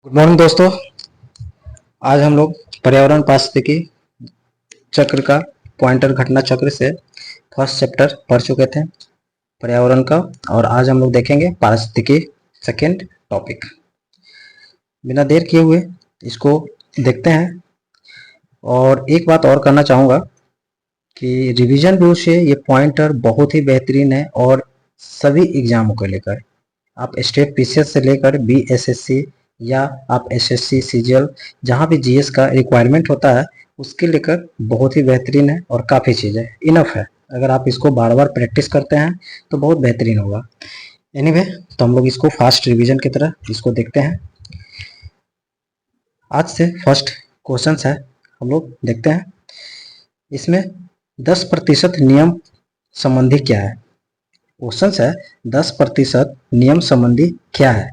Good morning दोस्तों। आज हम लोग पर्यावरण पारिस्थितिकी चक्र का पॉइंटर घटना चक्र से फर्स्ट चैप्टर पढ़ चुके थे पर्यावरण का, और आज हम लोग देखेंगे पारिस्थितिकी सेकेंड टॉपिक। बिना देर किए हुए इसको देखते हैं। और एक बात और करना चाहूँगा कि रिवीजन व्यू से ये पॉइंटर बहुत ही बेहतरीन है, और सभी एग्जामों को लेकर आप स्टेट पीसीएस से लेकर बीएसएससी या आप एसएससी सीजीएल जहाँ भी जीएस का रिक्वायरमेंट होता है उसके लेकर बहुत ही बेहतरीन है और काफ़ी चीज़ें इनफ है। अगर आप इसको बार बार प्रैक्टिस करते हैं तो बहुत बेहतरीन होगा। एनीवे, तो हम लोग इसको फास्ट रिवीजन की तरह इसको देखते हैं। आज से फर्स्ट क्वेश्चन है, हम लोग देखते हैं। इसमें 10% नियम संबंधी क्या है? क्वेश्चन है 10% नियम संबंधी क्या है।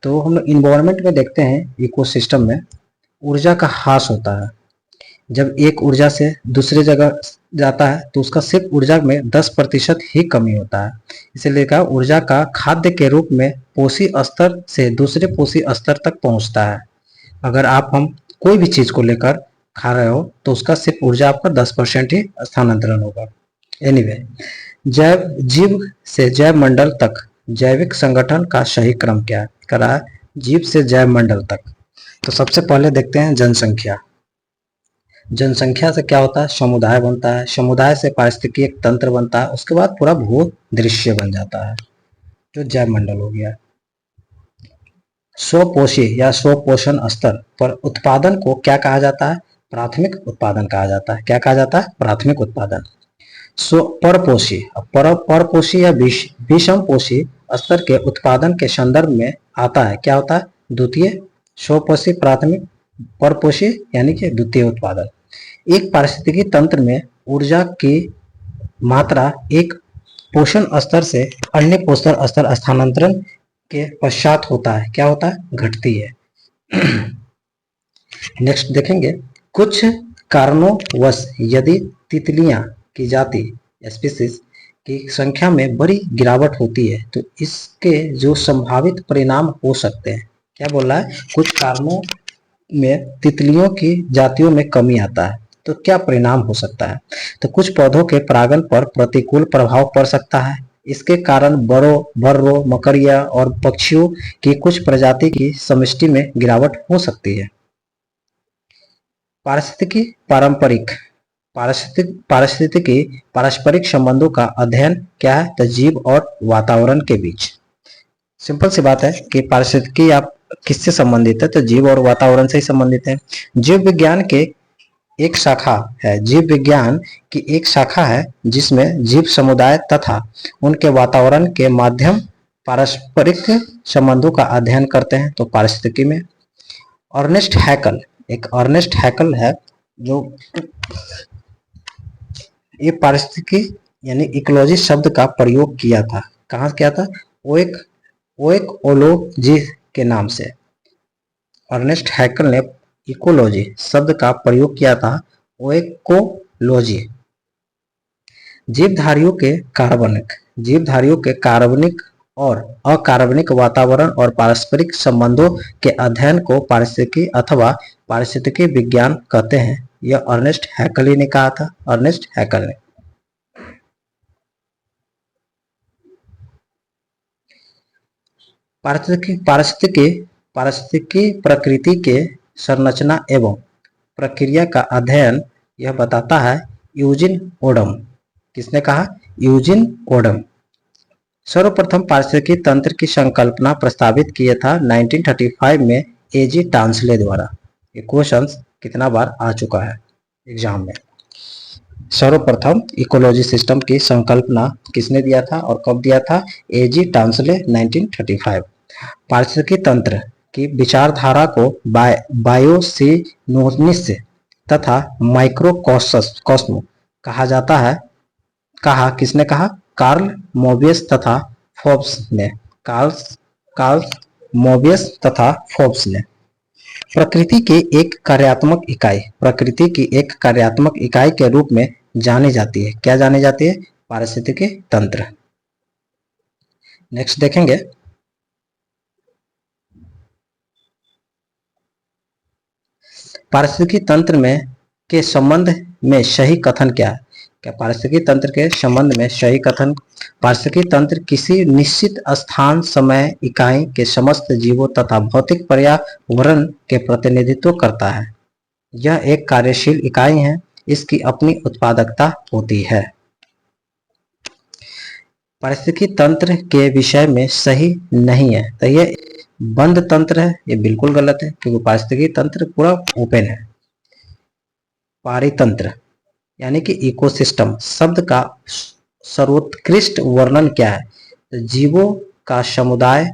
तो हम लोग इन्वायरमेंट में देखते हैं, इकोसिस्टम में ऊर्जा का ह्रास होता है। जब एक ऊर्जा से दूसरी जगह जाता है तो उसका सिर्फ ऊर्जा में 10% ही कमी होता है। इसीलिए कहा ऊर्जा का खाद्य के रूप में पोषी स्तर से दूसरे पोषी स्तर तक पहुंचता है। अगर हम कोई भी चीज को लेकर खा रहे हो तो उसका सिर्फ ऊर्जा आपका 10% ही स्थानांतरण होगा। एनीवे, जैव जीव से जैव मंडल तक जैविक संगठन का सही क्रम क्या है? करा है जीव से जैव मंडल तक। तो सबसे पहले देखते हैं जनसंख्या। जनसंख्या से क्या होता है? समुदाय बनता है। समुदाय से पारिस्थितिकी एक तंत्र बनता है। उसके बाद पूरा भू दृश्य बन जाता है जो जैव मंडल हो गया। स्वपोषी या स्वपोषण स्तर पर उत्पादन को क्या कहा जाता है? प्राथमिक उत्पादन कहा जाता है। क्या कहा जाता है? प्राथमिक उत्पादन। परपोषी परपोषी या विषम पोषी स्तर के उत्पादन के संदर्भ में आता है। क्या होता है? द्वितीय स्वपोषी, प्राथमिक, परपोषी यानी कि द्वितीय उत्पादन। एक पारिस्थितिकी तंत्र में ऊर्जा की मात्रा एक पोषण स्तर से अन्य पोषण स्तर स्थानांतरण के पश्चात होता है। क्या होता है? घटती है। नेक्स्ट देखेंगे, कुछ कारणोंवश यदि तितलियां की जाति स्पीसीज की संख्या में बड़ी गिरावट होती है तो इसके जो संभावित परिणाम हो सकते हैं। क्या बोल रहा है? कुछ कारणों में तितलियों की जातियों में कमी आता है तो क्या परिणाम हो सकता है? तो कुछ पौधों के परागण पर प्रतिकूल प्रभाव पड़ सकता है। इसके कारण बर्रों, मकड़िया और पक्षियों की कुछ प्रजाति की समष्टि में गिरावट हो सकती है। पारिस्थितिकी पारिस्थितिकी पारस्परिक संबंधों का अध्ययन क्या है? तो जीव और वातावरण के बीच। सिंपल सी बात है कि पारिस्थितिकी आप किससे संबंधित है? तो जीव और वातावरण से ही संबंधित है। जीव विज्ञान के एक शाखा है। जीव विज्ञान की एक शाखा है जिसमें जीव समुदाय तथा उनके वातावरण के माध्यम पारस्परिक संबंधों का अध्ययन करते हैं। तो पारिस्थितिकी में अर्नेस्ट हैकल, एक अर्नेस्ट हैकल है जो ये पारिस्थितिकी यानी इकोलॉजी शब्द का प्रयोग किया था। कहाँ किया था? ओएकोलॉजी के नाम से अर्नेस्ट हैकल ने इकोलॉजी शब्द का प्रयोग किया था। ओएकोलॉजी जीवधारियों के कार्बनिक और अकार्बनिक वातावरण और पारस्परिक संबंधों के अध्ययन को पारिस्थितिकी अथवा पारिस्थितिकी विज्ञान कहते हैं। यह अर्नेस्ट हैकल ने कहा था। अर्नेस्ट हैकल ने पारिस्थितिकी प्रकृति के संरचना एवं प्रक्रिया का अध्ययन यह बताता है। यूजिन ओडम, किसने कहा? यूजिन ओडम सर्वप्रथम पारिस्थितिकी तंत्र की संकल्पना प्रस्तावित किया था 1935 में एजी टांसले द्वारा। ये क्वेश्चन कितना बार आ चुका है एग्जाम में। सर्वप्रथम इकोलॉजी सिस्टम की संकल्पना किसने दिया था और कब दिया था? एजी टांसले 1935। पारिस्थितिकी तंत्र की विचारधारा को बायोसिनोसिस तथा माइक्रोकॉस्म कहा जाता है। किसने कहा? कार्ल मोबियस तथा फोर्ब्स ने। कार्ल मोबियस तथा फोर्ब्स ने। प्रकृति की एक कार्यात्मक इकाई के रूप में जानी जाती है। क्या जानी जाती है? पारिस्थितिकी तंत्र। नेक्स्ट देखेंगे, पारिस्थितिकी तंत्र में के संबंध में सही कथन क्या है? क्या पारिस्थितिकी तंत्र के संबंध में सही कथन? पारिस्थितिकी तंत्र किसी निश्चित स्थान, समय, इकाई के समस्त जीवों तथा भौतिक पर्यावरण के प्रतिनिधित्व करता है। यह एक कार्यशील इकाई है, इसकी अपनी उत्पादकता होती है। पारिस्थितिकी तंत्र के विषय में सही नहीं है, तो ये बंद तंत्र है, ये बिल्कुल गलत है क्योंकि पारिस्थितिकी तंत्र पूरा ओपन है। पारितंत्र यानी कि इकोसिस्टम शब्द का सर्वोत्कृष्ट वर्णन क्या है? तो जीवों का समुदाय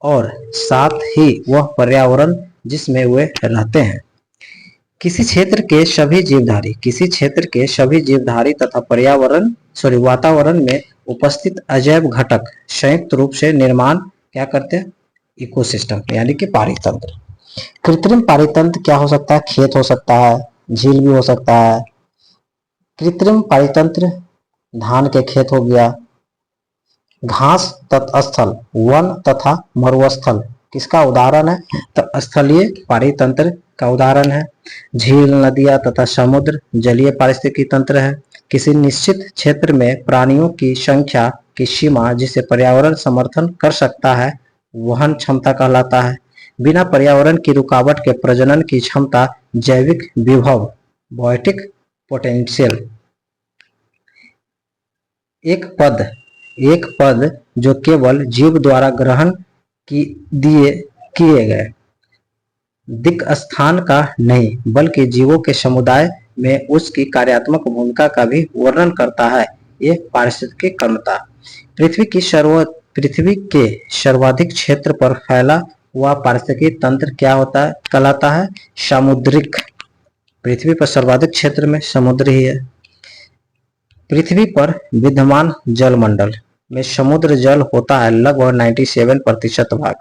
और साथ ही वह पर्यावरण जिसमें वे रहते हैं। किसी क्षेत्र के सभी जीवधारी तथा वातावरण में उपस्थित अजैव घटक संयुक्त रूप से निर्माण क्या करते हैं? इकोसिस्टम यानी कि पारितंत्र। कृत्रिम पारितंत्र क्या हो सकता है? खेत हो सकता है, झील भी हो सकता है। कृत्रिम पारितंत्र धान के खेत हो गया। घास तत्स्थल, वन तथा मरुस्थल किसका उदाहरण है? तो स्थलीय पारितंत्र का उदाहरण है। झील, नदियां तथा समुद्र जलीय पारिस्थितिकी तंत्र है। किसी निश्चित क्षेत्र में प्राणियों की संख्या की सीमा जिसे पर्यावरण समर्थन कर सकता है वहन क्षमता कहलाता है। बिना पर्यावरण की रुकावट के प्रजनन की क्षमता जैविक विभव बायोटिक पोटेंशियल। एक पद जो केवल जीव द्वारा ग्रहण किए गए दिक् स्थान का नहीं बल्कि जीवों के समुदाय में उसकी कार्यात्मक भूमिका का भी वर्णन करता है। ये पारिस्थितिकी कर्मता। पृथ्वी के सर्वाधिक क्षेत्र पर फैला हुआ पारिस्थितिकी तंत्र क्या होता है? कहलाता है सामुद्रिक। पृथ्वी पर सर्वाधिक क्षेत्र में समुद्र ही है। पृथ्वी पर विद्यमान जलमंडल में समुद्र जल होता है लगभग 97% भाग।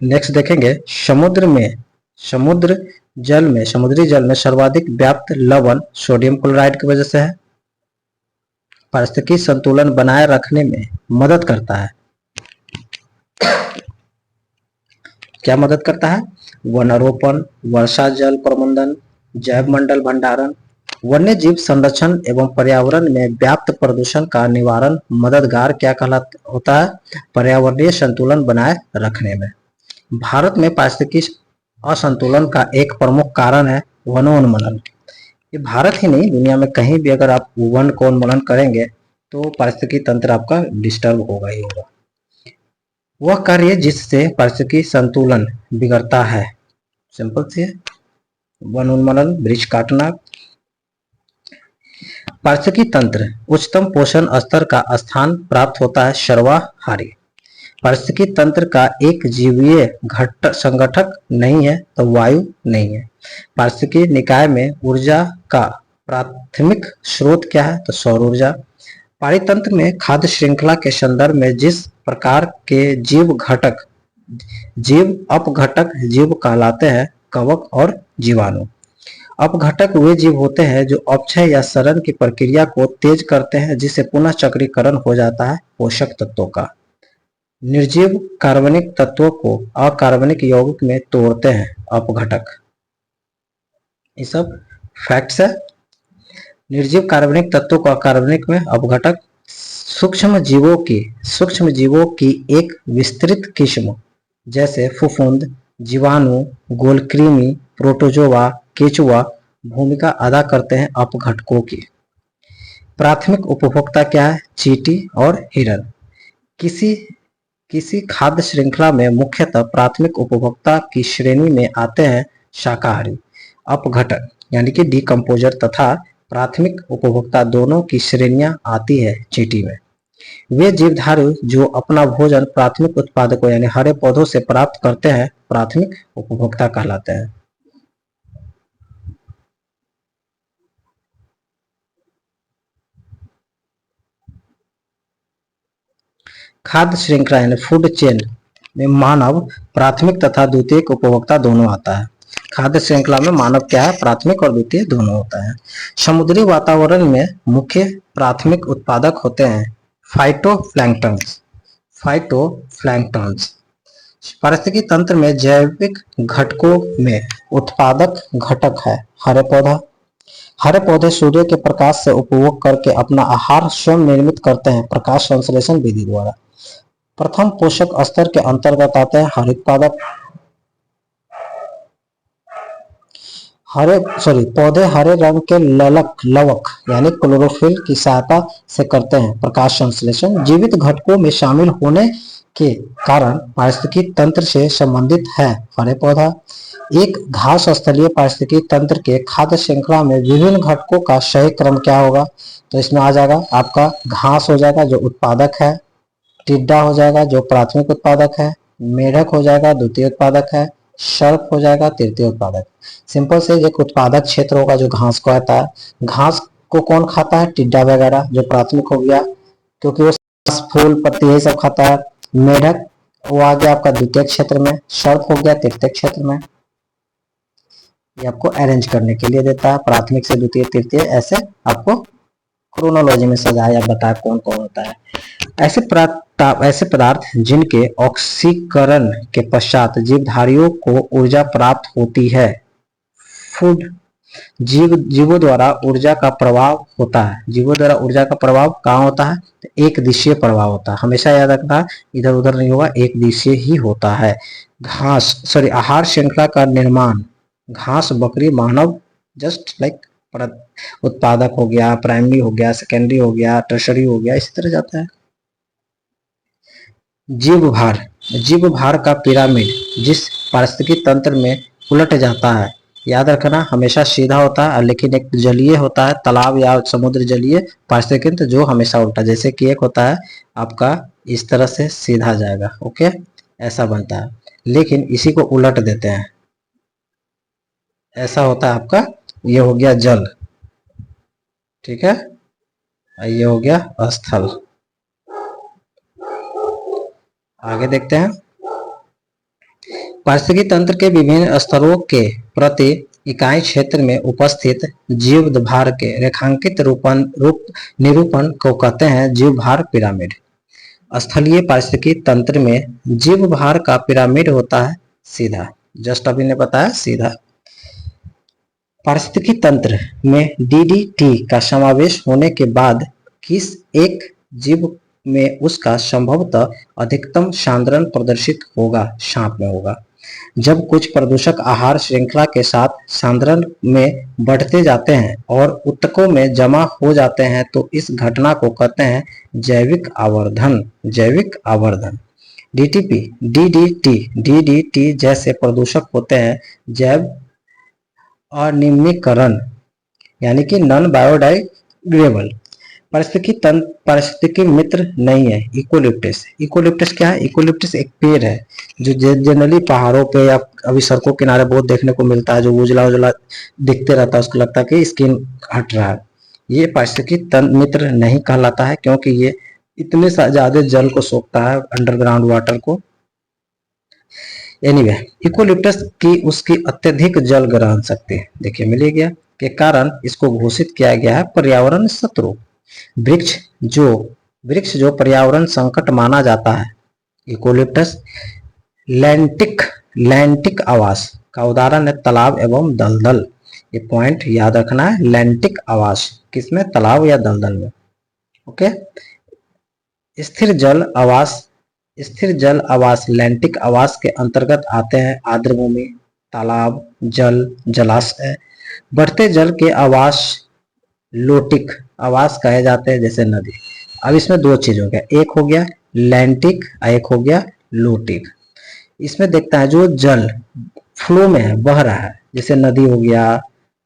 नेक्स्ट देखेंगे समुद्री जल में सर्वाधिक व्याप्त लवण सोडियम क्लोराइड की वजह से है। पारिस्थितिकी संतुलन बनाए रखने में मदद करता है। क्या मदद करता है? वनारोपण, वर्षा जल प्रबंधन, जैव मंडल भंडारण, वन्य जीव संरक्षण एवं पर्यावरण में व्याप्त प्रदूषण का निवारण मददगार क्या कहलाता होता है? पर्यावरणीय संतुलन बनाए रखने में। भारत में पारिस्थितिकी असंतुलन का एक प्रमुख कारण है वनोन्मूलन। ये भारत ही नहीं, दुनिया में कहीं भी अगर आप वन को उन्मूलन करेंगे तो पारिस्थितिकी तंत्र आपका डिस्टर्ब होगा ही होगा। वह कार्य जिससे पारिस्थितिकी संतुलन बिगड़ता है, सिंपल सी है, वन उन्मूलन, वृक्ष काटना। पारिस्थितिकी तंत्र उच्चतम पोषण स्तर का स्थान प्राप्त होता है सर्वाहारी। पारिस्थितिकी तंत्र का एक जीवीय संगठक नहीं है तो वायु नहीं है। पारिस्थितिकी निकाय में ऊर्जा का प्राथमिक स्रोत क्या है? तो सौर ऊर्जा। पारितंत्र में खाद्य श्रृंखला के संदर्भ में जिस प्रकार के अपघटक जीव कहलाते हैं कवक और जीवाणु। अपघटक वे जीव होते हैं जो अपक्षय या सड़न की प्रक्रिया को तेज करते हैं जिससे पुनः चक्रीकरण हो जाता है पोषक तत्वों का। निर्जीव कार्बनिक तत्वों को अकार्बनिक यौगिक में तोड़ते हैं अपघटक। ये सब फैक्ट्स है। निर्जीव कार्बनिक तत्वों को अकार्बनिक में अपघटक सूक्ष्म जीवों की एक विस्तृत किस्म जैसे फफूंद, जीवाणु, गोलकृमि, प्रोटोजोआ, केचुआ भूमिका अदा करते हैं अपघटकों की। प्राथमिक उपभोक्ता क्या है? चींटी और हिरण। किसी खाद्य श्रृंखला में मुख्यतः प्राथमिक उपभोक्ता की श्रेणी में आते हैं शाकाहारी अपघटक यानी कि डिकम्पोजर तथा प्राथमिक उपभोक्ता दोनों की श्रेणियां आती है चींटी में। वे जीवधारी जो अपना भोजन प्राथमिक उत्पादकों यानी हरे पौधों से प्राप्त करते हैं प्राथमिक उपभोक्ता कहलाते हैं। खाद्य श्रृंखला यानी फूड चेन में मानव प्राथमिक तथा द्वितीयक उपभोक्ता दोनों आता है। खाद्य श्रृंखला में मानव क्या है? प्राथमिक और द्वितीय दोनों होता है। समुद्री वातावरण में मुख्य प्राथमिक उत्पादक होते हैं फाइटोप्लैंक्टन्स। पारिस्थितिकी तंत्र में जैविक घटकों में उत्पादक घटक है हरे पौधा। हरे पौधे सूर्य के प्रकाश से उपभोग करके अपना आहार स्वयं निर्मित करते हैं प्रकाश संश्लेषण विधि द्वारा। प्रथम पोषक स्तर के अंतर्गत आते हैं हरित पादप। पौधे हरे रंग के लवक यानी क्लोरोफिल की सहायता से करते हैं प्रकाश संश्लेषण। जीवित घटकों में शामिल होने के कारण पारिस्थितिकी तंत्र से संबंधित है हरे पौधा। एक घास स्थलीय पारिस्थितिकी तंत्र के खाद्य श्रृंखला में विभिन्न घटकों का सही क्रम क्या होगा? तो इसमें आ जाएगा आपका घास हो जाएगा जो उत्पादक है, टिड्डा हो जाएगा जो प्राथमिक उत्पादक है, मेढक हो जाएगा द्वितीय उत्पादक है, सर्प हो जाएगा तृतीय उत्पादक। सिंपल से एक उत्पादक क्षेत्र होगा जो घास को आता है। घास को कौन खाता है? टिड्डा वगैरह जो प्राथमिक हो गया, क्योंकि वो फूल पत्ती यही सब खाता है। मेढक वो आ गया आपका द्वितीय क्षेत्र में, सर्प हो गया तृतीय क्षेत्र में। ये आपको अरेंज करने के लिए देता है, प्राथमिक से द्वितीय तृतीय ऐसे आपको क्रोनोलॉजी में सजाया बताया कौन कौन होता है। ऐसे पदार्थ जिनके ऑक्सीकरण के पश्चात जीवधारियों को ऊर्जा प्राप्त होती है। फूड जीवों द्वारा ऊर्जा का प्रवाह होता है। जीवों द्वारा ऊर्जा का प्रवाह कहाँ होता है? तो एक दिशीय प्रवाह होता है। हमेशा याद रखना, इधर उधर नहीं होगा, एक दिशीय ही होता है। आहार श्रृंखला का निर्माण घास, बकरी, मानव जस्ट लाइक उत्पादक हो गया, प्राइमरी हो गया, सेकेंडरी हो गया, टर्शरी हो गया, इसी तरह जाता है। जीव भार का पिरामिड जिस पारिस्थितिकी तंत्र में उलट जाता है, याद रखना हमेशा सीधा होता है, लेकिन एक जलीय होता है तालाब या समुद्र जलीय पारिस्थितिकी तंत्र जो हमेशा उल्टा, जैसे कि एक होता है आपका इस तरह से सीधा जाएगा, ओके ऐसा बनता है, लेकिन इसी को उलट देते हैं, ऐसा होता है आपका। ये हो गया जल, ठीक है, ये हो गया स्थल। आगे देखते हैं। पारिस्थितिकी तंत्र के विभिन्न स्तरों के प्रति इकाई क्षेत्र में उपस्थित जीव भार के रेखांकित निरूपण को कहते हैं जीव भार पिरामिड। स्थलीय पारिस्थितिकी तंत्र में जीव भार का पिरामिड होता है सीधा, जस्ट अभी ने बताया सीधा। पारिस्थितिकी तंत्र में डीडीटी का समावेश होने के बाद किस एक जीव में उसका संभवतः अधिकतम सांद्रण प्रदर्शित होगा? सांप में होगा। जब कुछ प्रदूषक आहार श्रृंखला के साथ सांद्रण में बढ़ते जाते हैं और ऊतकों में जमा हो जाते हैं तो इस घटना को कहते हैं जैविक आवर्धन। जैविक आवर्धन। डीडीटी जैसे प्रदूषक होते हैं जैव अनिम्नीकरण यानी कि नॉन बायोडिग्रेडेबल। पारिस्थितिकी मित्र नहीं है इकोलिप्टस क्या है? इकोलिप्टस एक पेड़ है जो जनरली पहाड़ों पे या अभी सड़कों किनारे बहुत देखने को मिलता है, जो उजला उजला दिखते रहता है, उसको लगता है कि स्किन हट रहा है। ये पारिस्थितिकी मित्र नहीं कहलाता है क्योंकि ये इतने ज्यादा जल को सोखता है, अंडरग्राउंड वाटर को। एनीवे, इकोलिप्टस की उसकी अत्यधिक जल ग्रहण शक्ति देखिए मिल गया के कारण इसको घोषित किया गया है पर्यावरण शत्रु। वृक्ष जो पर्यावरण संकट माना जाता है इकोलिप्टस। लैंटिक आवास का उदाहरण है तालाब एवं दलदल। ये पॉइंट याद रखना है, लैंटिक आवास किसमें? तालाब या दलदल में, ओके। स्थिर जल आवास लैंटिक आवास के अंतर्गत आते हैं आर्द्र भूमि, तालाब, जलाशय। बढ़ते जल के आवास लोटिक आवास कहे जाते हैं जैसे नदी। अब इसमें दो चीज हो गया, एक हो गया लैंटिक और एक हो गया लोटिक। इसमें देखता है जो जल फ्लो में है, बह रहा है, जैसे नदी हो गया,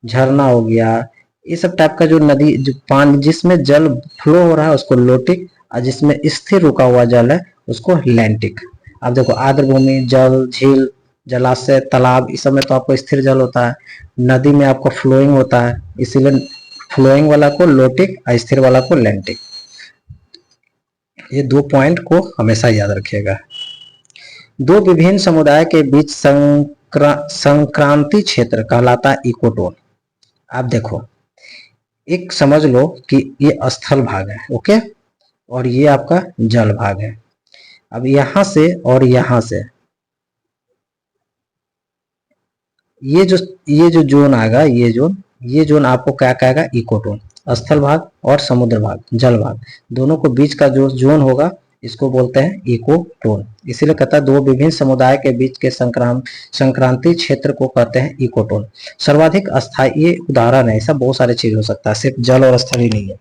झरना हो गया, ये सब टाइप का जो नदी जो पानी जिसमें जल फ्लो हो रहा है उसको लोटिक, और जिसमें स्थिर रुका हुआ जल है उसको लैंटिक। अब देखो आर्द्र भूमि, जल, झील, जलाशय, तालाब, इस सब में तो आपको स्थिर जल होता है, नदी में आपको फ्लोइंग होता है, इसीलिए फ्लोइंग वाला को लोटिक और स्थिर वाला को लैंटिक। ये दो पॉइंट को हमेशा याद रखिएगा। दो विभिन्न समुदाय के बीच संक्रांति क्षेत्र कहलाता है इकोटोन। आप देखो एक समझ लो कि ये स्थल भाग है, ओके, और ये आपका जल भाग है। अब यहां से और यहां से ये जो जोन आएगा, ये जोन आपको क्या कहेगा, इकोटोन। स्थल भाग और समुद्र भाग, जल भाग, दोनों को बीच का जो जोन होगा इसको बोलते हैं इकोटोन। इसीलिए कहता है दो विभिन्न समुदाय के बीच के संक्रांति क्षेत्र को कहते हैं इकोटोन। सर्वाधिक अस्थायी, ये उदाहरण है, ऐसा बहुत सारे चीज हो सकता है, सिर्फ जल और स्थल ही नहीं है।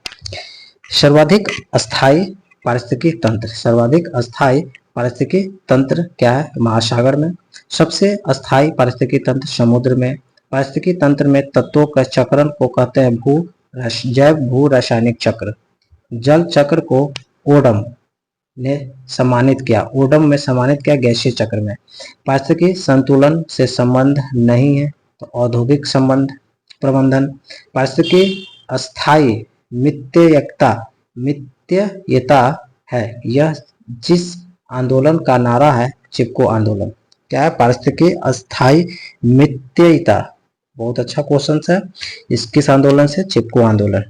सर्वाधिक अस्थायी पारिस्थितिकी तंत्र, सर्वाधिक अस्थायी पारिस्थितिकी तंत्र क्या है, महासागर में। सबसे अस्थायी पारिस्थितिकी तंत्र समुद्र में। पारिस्थितिकी तंत्र में तत्वों का चक्रण को कहते हैं जैव भू रासायनिक चक्र। जल चक्र को ओडम ने सम्मानित किया, ओडम में सम्मानित किया गैसीय चक्र में। पारिस्थितिकी संतुलन से संबंध नहीं है तो औद्योगिक संबंध प्रबंधन। पारिस्थितिकी अस्थायी मित्ययता है, यह जिस आंदोलन का नारा है, चिपको आंदोलन। क्या है, पारिस्थितिकी अस्थायी मित्ययता। बहुत अच्छा क्वेश्चन है। इस किस आंदोलन से, चिपको आंदोलन।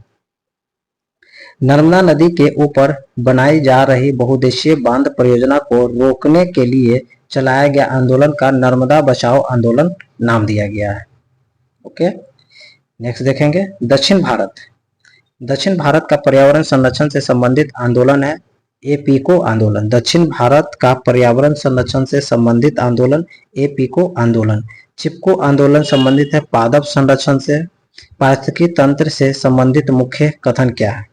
नर्मदा नदी के ऊपर बनाई जा रही बहुउद्देशीय बांध परियोजना को रोकने के लिए चलाया गया आंदोलन का नर्मदा बचाओ आंदोलन नाम दिया गया है। ओके, नेक्स्ट देखेंगे दक्षिण भारत। दक्षिण भारत का पर्यावरण संरक्षण से संबंधित आंदोलन है एपीको आंदोलन। दक्षिण भारत का पर्यावरण संरक्षण से संबंधित आंदोलन एपीको आंदोलन। चिपको आंदोलन संबंधित है पादप संरक्षण से। पारिस्थितिकी तंत्र से संबंधित मुख्य कथन क्या है,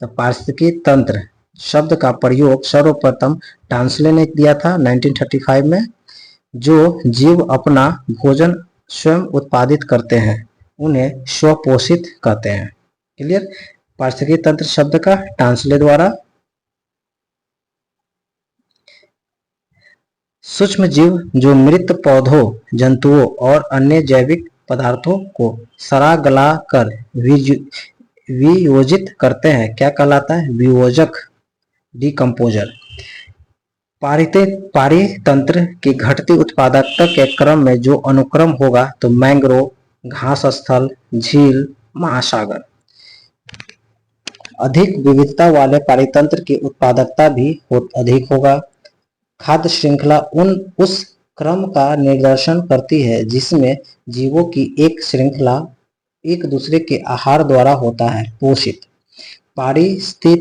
तो पारिस्थितिकी तंत्र शब्द का प्रयोग सर्वप्रथम टांसले ने किया था 1935 में। जो जीव अपना भोजन स्वयं उत्पादित करते हैं उन्हें स्वपोषित कहते हैं। क्लियर। पारिस्थितिकी तंत्र शब्द का टांसले द्वारा। सूक्ष्म जीव जो मृत पौधों, जंतुओं और अन्य जैविक पदार्थों को सड़ा गला कर वियोजित करते हैं, क्या कहलाता है, वियोजक, डिकम्पोजर। पारितंत्र की घटती उत्पादकता के क्रम में जो अनुक्रम होगा तो मैंग्रोव, घास स्थल, झील, महासागर। अधिक विविधता वाले पारितंत्र की उत्पादकता भी अधिक होगा। खाद्य श्रृंखला उस क्रम का निर्देशन करती है जिसमें जीवों की एक श्रृंखला एक दूसरे के आहार द्वारा होता है पोषित। पारिस्थितिकी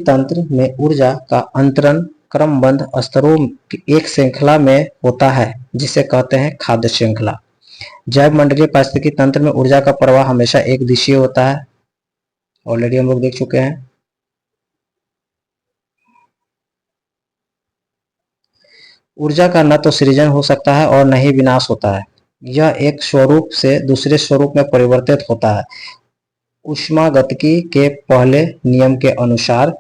तंत्र में ऊर्जा का अंतरण क्रमबद्ध स्तरों की एक श्रृंखला में होता है जिसे कहते हैं खाद्य श्रृंखला। जैव मंडलीय पारिस्थितिकी तंत्र में ऊर्जा का प्रवाह हमेशा एक दिशीय होता है, ऑलरेडी हम लोग देख चुके हैं। ऊर्जा का न तो सृजन हो सकता है और न ही विनाश होता है, यह एक स्वरूप से दूसरे स्वरूप में परिवर्तित होता है। ऊष्मागतिकी के पहले नियम के अनुसार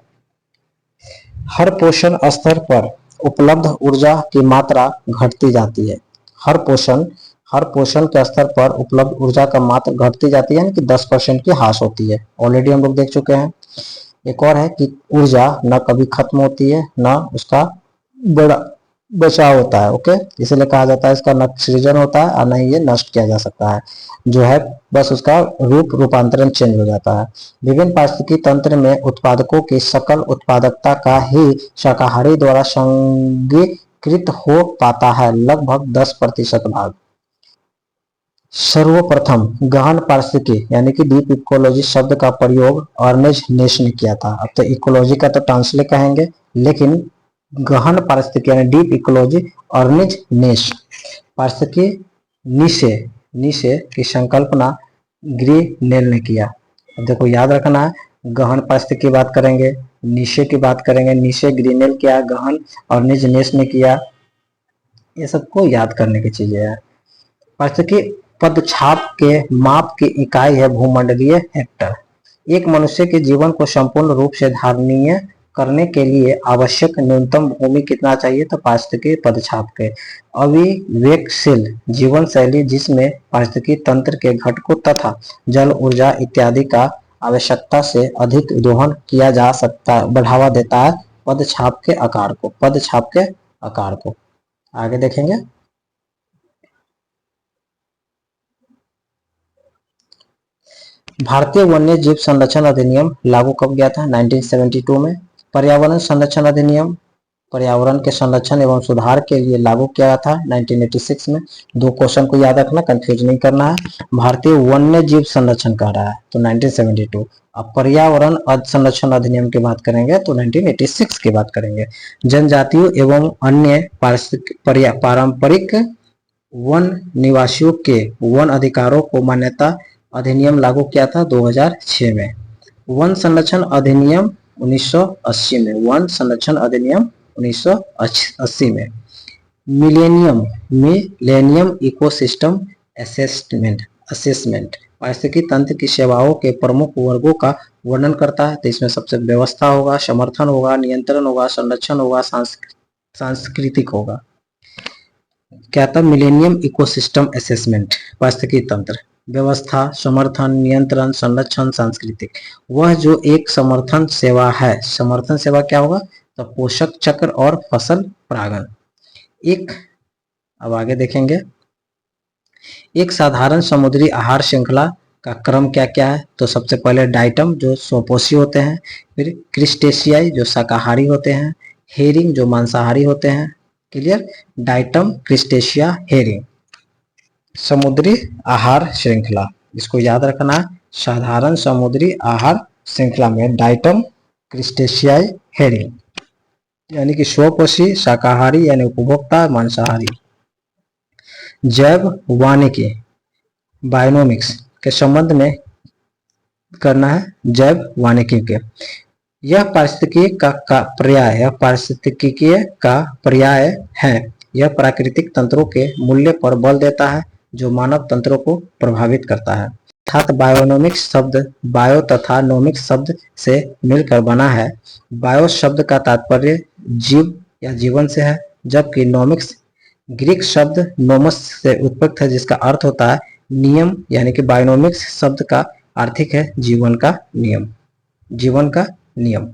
हर पोषण स्तर पर उपलब्ध ऊर्जा की मात्रा घटती जाती है। हर पोषण के स्तर पर उपलब्ध ऊर्जा का मात्रा घटती जाती है, यानी कि 10% की ह्रास होती है, ऑलरेडी हम लोग देख चुके हैं। एक और है कि ऊर्जा न कभी खत्म होती है न उसका बड़ा बचाव होता है। ओके, इसलिए कहा जाता है इसका न सृजन होता है और न ही ये नष्ट किया जा सकता है, जो है बस उसका रूपांतरण चेंज हो जाता है। विभिन्न पारिस्थितिकी तंत्र में उत्पादकों की सकल उत्पादकता का ही शाकाहारी द्वारा संगीकृत हो पाता है, लगभग 10% भाग। सर्वप्रथम गहन पारिस्थितिकी यानी कि डीप इकोलॉजी शब्द का प्रयोग अर्नेस्ट नेश ने किया था। अब तो इकोलॉजी का तो ट्रांसलेट कहेंगे, लेकिन गहन पारिस्थितिकी यानी डीप इकोलॉजी अर्नेस्ट नेश। पारिस्थितिकी नीशे की संकल्पना ग्रीनेल ने किया। अब देखो याद रखना है, गहन पारिस्थितिकी की बात करेंगे, नीशे की बात करेंगे, नीशे ग्रीनेल किया, गहन अर्नेस्ट नेश ने किया। ये सबको याद करने की चीजें है। पारिस्थितिकी पदछाप के माप की इकाई है भूमंडलीय हेक्टर। एक मनुष्य के जीवन को संपूर्ण रूप से धारणीय करने के लिए आवश्यक न्यूनतम भूमि कितना चाहिए, तो पारिस्थितिकी पदछाप के। अविवेकशील जीवन शैली जिसमें पारिस्थितिकी तंत्र के घटकों तथा जल, ऊर्जा इत्यादि का आवश्यकता से अधिक दोहन किया जा सकता बढ़ावा देता है पदछाप के आकार को। आगे देखेंगे। भारतीय वन्य जीव संरक्षण अधिनियम लागू कब गया था, 1972 में। पर्यावरण संरक्षण अधिनियम पर्यावरण के संरक्षण एवं सुधार के लिए लागू किया था 1986 में। दो क्वेश्चन को याद रखना, कंफ्यूज नहीं करना है। भारतीय वन्य जीव संरक्षण कह रहा है तो 1972। अब पर्यावरण संरक्षण अधिनियम की बात करेंगे तो 1986 की बात करेंगे। जनजातियों एवं अन्य पारंपरिक वन निवासियों के वन अधिकारों को मान्यता अधिनियम लागू किया था 2006 में। वन संरक्षण अधिनियम 1980 में, वन संरक्षण अधिनियम 1980 में। मिलेनियम इकोसिस्टम असेसमेंट पारिस्थितिकी तंत्र की सेवाओं के प्रमुख वर्गों का वर्णन करता है। तो इसमें सबसे व्यवस्था होगा, समर्थन होगा, नियंत्रण होगा, संरक्षण होगा, सांस्कृतिक होगा। क्या था? मिलेनियम इकोसिस्टम असेसमेंट, पारिस्थितिकी तंत्र, व्यवस्था, समर्थन, नियंत्रण, संरक्षण, सांस्कृतिक। वह जो एक समर्थन सेवा है, समर्थन सेवा क्या होगा? तो पोषक चक्र और फसल परागण। एक, अब आगे देखेंगे, एक साधारण समुद्री आहार श्रृंखला का क्रम क्या क्या है? तो सबसे पहले डाइटम जो स्वपोषी होते हैं, फिर क्रिस्टेशियाई जो शाकाहारी होते हैं, हेरिंग जो मांसाहारी होते हैं। क्लियर? डाइटम, क्रिस्टेशिया, हेरिंग, समुद्री आहार श्रृंखला, इसको याद रखना है। साधारण समुद्री आहार श्रृंखला में डाइटम, क्रिस्टेशियाई, हेरिंग, यानी कि स्वपोषी, शाकाहारी यानी उपभोक्ता, मांसाहारी। जैव वानिकी, बायोनोमिक्स के संबंध में करना है, जैव वानिकी के। यह पारिस्थितिकी का पर्याय, यह पारिस्थितिकी का पर्याय है। यह प्राकृतिक तंत्रों के मूल्य पर बल देता है जो मानव तंत्रों को प्रभावित करता है। अर्थात बायोनोमिक्स शब्द बायो तथा नोमिक्स शब्द से मिलकर बना है। बायो शब्द का तात्पर्य जीव या जीवन से है, जबकि नोमिक्स ग्रीक शब्द नोमस से उत्पन्न है जिसका अर्थ होता है नियम, यानी कि बायोनोमिक्स शब्द का आर्थिक है जीवन का नियम, जीवन का नियम।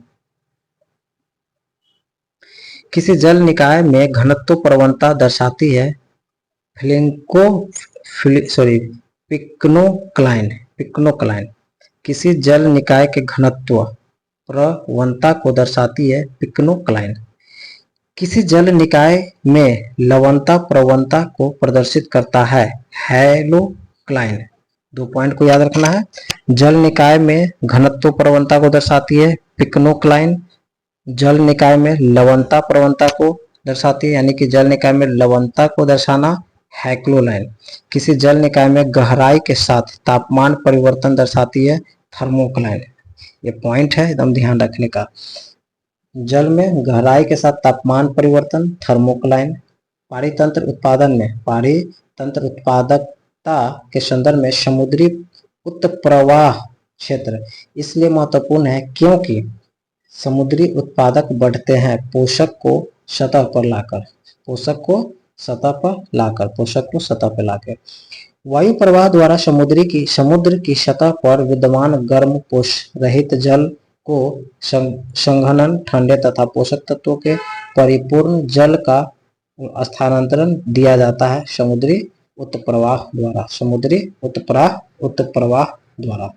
किसी जल निकाय में घनत्व प्रवणता दर्शाती है पिक्नोक्लाइन। किसी जल निकाय के घनत्व प्रवणता को दर्शाती है पिक्नोक्लाइन। किसी जल निकाय में लवणता प्रवणता को प्रदर्शित करता है हैलोक्लाइन। दो पॉइंट को याद रखना है। जल निकाय में घनत्व प्रवणता को दर्शाती है पिक्नोक्लाइन, जल निकाय में लवणता प्रवणता को दर्शाती है, यानी कि जल निकाय में लवणता को दर्शाना हैक्लोलाइन। किसी जल निकाय में गहराई के साथ तापमान परिवर्तन दर्शाती है थर्मोक्लाइन। ये पॉइंट है एकदम ध्यान रखने का। जल में गहराई के साथ तापमान परिवर्तन थर्मोक्लाइन। पारितंत्र उत्पादन में पारितंत्र उत्पादकता के संदर्भ में समुद्री उत्प्रवाह क्षेत्र इसलिए महत्वपूर्ण है क्योंकि समुद्री उत्पादक बढ़ते हैं पोषक को सतह पर लाकर। वायु प्रवाह द्वारा समुद्र की सतह पर विद्यमान गर्म पोष रहित जल को संघनन, ठंडे तथा पोषक तत्वों के परिपूर्ण जल का स्थानांतरण दिया जाता है समुद्री उत्प्रवाह द्वारा।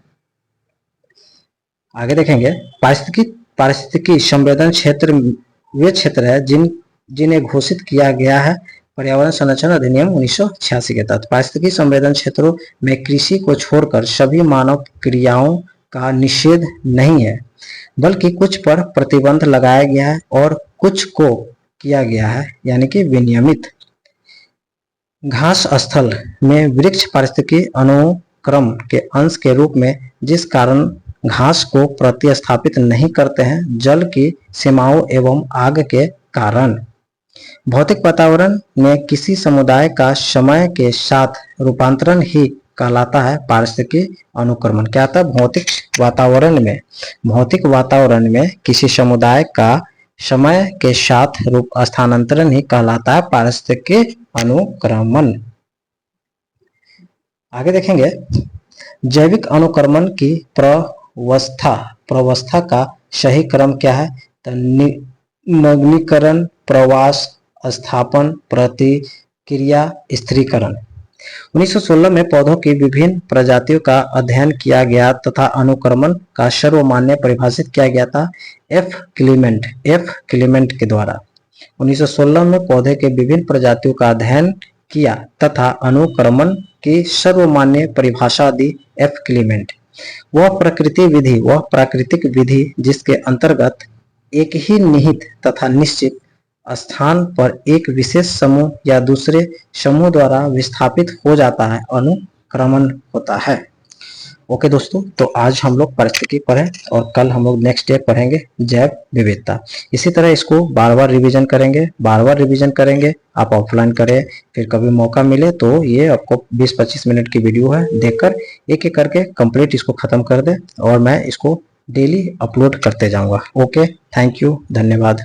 आगे देखेंगे, पारिस्थितिकी संवेदन क्षेत्र वे क्षेत्र है जिन्हें घोषित किया गया है पर्यावरण संरक्षण अधिनियम 1986 के तहत। पारिस्थितिकी संवेदन क्षेत्रों में कृषि को छोड़कर सभी मानव क्रियाओं का निषेध नहीं है, बल्कि कुछ पर प्रतिबंध लगाया गया है और कुछ को किया गया है, यानी कि विनियमित। घास स्थल में वृक्ष पारिस्थितिकी अनुक्रम के अंश के रूप में जिस कारण घास को प्रतिस्थापित नहीं करते हैं, जल की सीमाओं एवं आग के कारण। भौतिक वातावरण में किसी समुदाय का समय के साथ रूपांतरण ही कहलाता है पारिस्थितिकी अनुक्रमण। क्या था? भौतिक वातावरण में किसी समुदाय का समय के साथ स्थानांतरण ही कहलाता है पारिस्थितिकी अनुक्रमण। आगे देखेंगे, जैविक अनुक्रमण की प्रवस्था का सही क्रम क्या है? तो नवीनीकरण, प्रवास, स्थापन, प्रतिक्रिया, स्थिरीकरण। 1916 में पौधों की विभिन्न प्रजातियों का अध्ययन किया गया तथा अनुक्रमण का सर्वमान्य परिभाषित किया गया था एफ क्लीमेंट के द्वारा। 1916 में पौधे के विभिन्न प्रजातियों का अध्ययन किया तथा अनुक्रमण की सर्वमान्य परिभाषा दी एफ क्लीमेंट। वह प्राकृतिक विधि जिसके अंतर्गत एक ही निहित तथा निश्चित स्थान पर एक विशेष समूह या दूसरे समूह द्वारा विस्थापित हो जाता है, अनुक्रमण होता है। ओके दोस्तों, तो आज हम लोग परिस्थिति पढ़े और कल हम लोग नेक्स्ट डे पढ़ेंगे जैव विविधता। इसी तरह इसको बार बार रिवीजन करेंगे। आप ऑफलाइन करें, फिर कभी मौका मिले तो ये आपको 20-25 मिनट की वीडियो है, देखकर एक एक करके कंप्लीट इसको खत्म कर दे और मैं इसको डेली अपलोड करते जाऊंगा। ओके, थैंक यू, धन्यवाद।